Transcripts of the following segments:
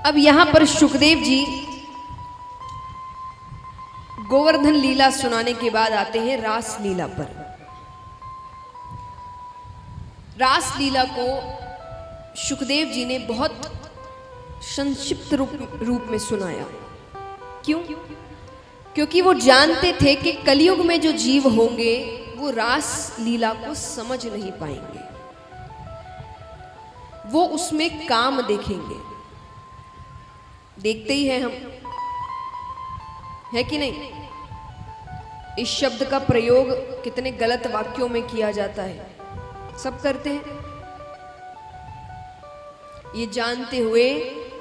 अब यहां पर सुखदेव जी गोवर्धन लीला सुनाने के बाद आते हैं रास लीला पर। रास लीला को सुखदेव जी ने बहुत संक्षिप्त रूप में सुनाया। क्यों? क्योंकि वो जानते थे कि कलयुग में जो जीव होंगे वो रास लीला को समझ नहीं पाएंगे, वो उसमें काम देखेंगे। देखते ही हैं हम, है कि नहीं? इस शब्द का प्रयोग कितने गलत वाक्यों में किया जाता है, सब करते हैं ये जानते हुए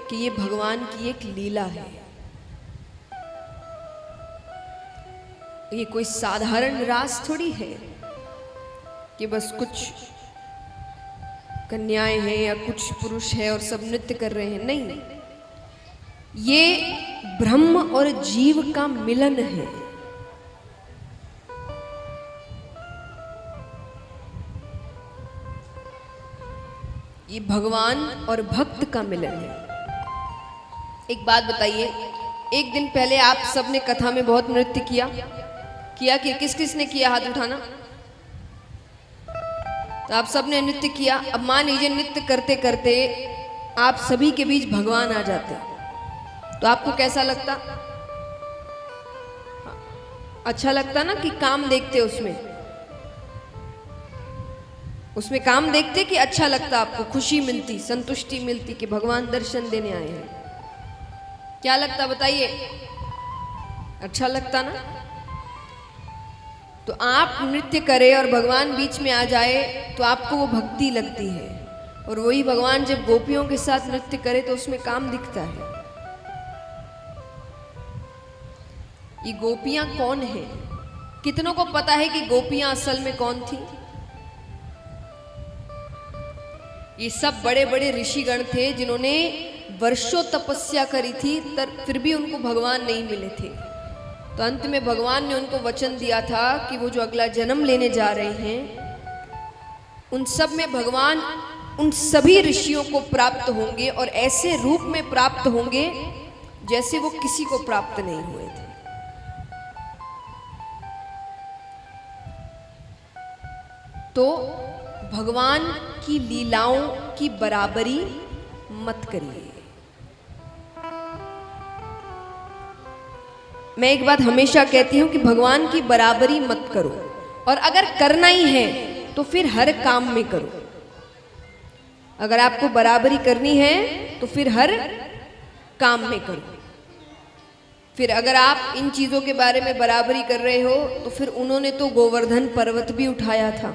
कि ये भगवान की एक लीला है। ये कोई साधारण रास थोड़ी है कि बस कुछ कन्याएं हैं या कुछ पुरुष है और सब नृत्य कर रहे हैं। नहीं, ये ब्रह्म और जीव का मिलन है। ये भगवान और भक्त का मिलन है। एक बात बताइए, एक दिन पहले आप सबने कथा में बहुत नृत्य किया कि किस किस ने किया? हाथ उठाना। तो आप सबने नृत्य किया। अब मान लीजिए नृत्य करते करते आप सभी के बीच भगवान आ जाते, तो आपको कैसा लगता? अच्छा लगता ना कि काम देखते उसमें काम देखते कि अच्छा लगता, आपको खुशी मिलती, संतुष्टि मिलती कि भगवान दर्शन देने आए हैं। क्या लगता बताइए? अच्छा लगता ना? तो आप नृत्य करें और भगवान बीच में आ जाए तो आपको वो भक्ति लगती है। और वही भगवान जब गोपियों के साथ नृत्य करे तो उसमें काम दिखता है। ये गोपियां कौन है? कितनों को पता है कि गोपियां असल में कौन थी? ये सब बड़े बड़े ऋषिगण थे जिन्होंने वर्षों तपस्या करी थी, फिर भी उनको भगवान नहीं मिले थे। तो अंत में भगवान ने उनको वचन दिया था कि वो जो अगला जन्म लेने जा रहे हैं उन सब में भगवान उन सभी ऋषियों को प्राप्त होंगे और ऐसे रूप में प्राप्त होंगे जैसे वो किसी को प्राप्त नहीं हुए थे। तो भगवान की लीलाओं की बराबरी मत करिए। मैं एक बात हमेशा कहती हूं कि भगवान की बराबरी मत करो, और अगर करना ही है तो फिर हर काम में करो। अगर आपको बराबरी करनी है तो फिर हर काम में करो। फिर अगर आप इन चीजों के बारे में बराबरी कर रहे हो तो फिर उन्होंने तो गोवर्धन पर्वत भी उठाया था।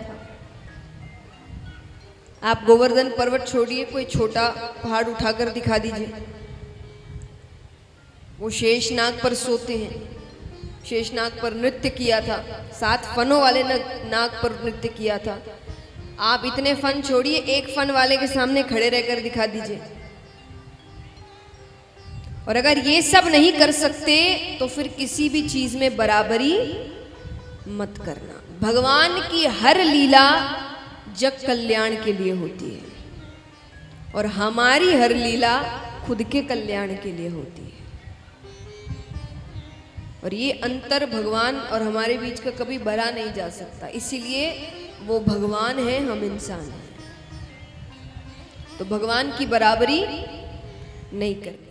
आप गोवर्धन पर्वत छोड़िए, कोई छोटा पहाड़ उठाकर दिखा दीजिए। वो शेषनाग पर सोते हैं। शेषनाग पर नृत्य किया था, 7 फनों वाले नाग पर नृत्य किया था। आप इतने फन छोड़िए, एक फन वाले के सामने खड़े रहकर दिखा दीजिए। और अगर ये सब नहीं कर सकते तो फिर किसी भी चीज में बराबरी मत करना। भगवान की हर लीला जग कल्याण के लिए होती है और हमारी हर लीला खुद के कल्याण के लिए होती है। और ये अंतर भगवान और हमारे बीच का कभी भरा नहीं जा सकता। इसीलिए वो भगवान है, हम इंसान हैं। तो भगवान की बराबरी नहीं करते।